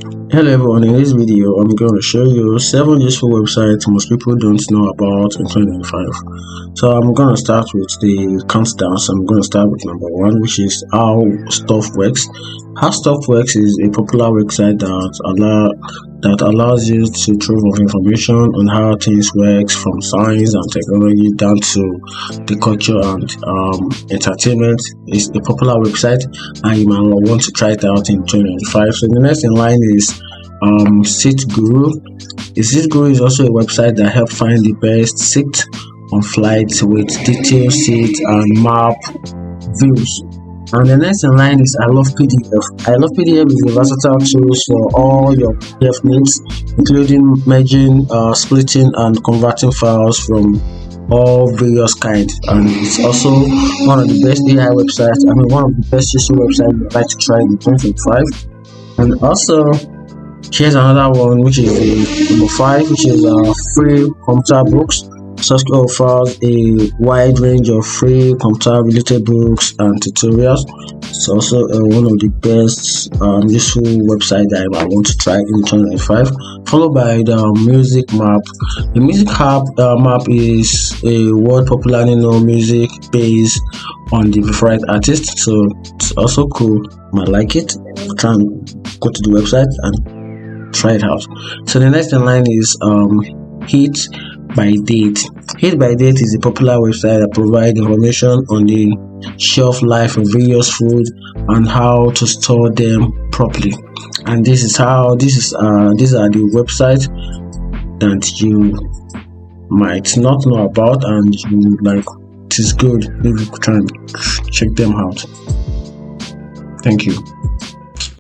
Hello everyone, in this video I'm going to show you 7 useful websites most people don't know about in 2025. So I'm going to start with the countdown. So I'm going to start with number 1, which is How Stuff Works. How Stuff Works is a popular website that allows you to trove of information on how things work, from science and technology down to the culture and entertainment. It's a popular website and you might want to try it out in 2025. So the next in line is Seat Guru. Seat Guru is also a website that helps find the best seat on flights with detailed seat and map views. And the next in line is I Love PDF. I Love PDF is a versatile tool for all your PDF needs, including merging, splitting, and converting files from all various kinds. And it's also one of the best AI websites. One of the best useful websites I'd like to try in 2025. And also, here's another one, which is the number 5, which is free computer books. Subscribe offers a wide range of free computer related books and tutorials. It's also one of the best useful websites that I want to try in 2025. Followed by the music map. The music map is a world popularly known music based on the favorite artist, so it's also cool. I like it. Try and go to the website and try it out. So the next in line is Hit by Date. Hit by Date is a popular website that provides information on the shelf life of various food and how to store them properly. And these are the websites that you might not know about, and you like. It is good if you try and check them out. Thank you.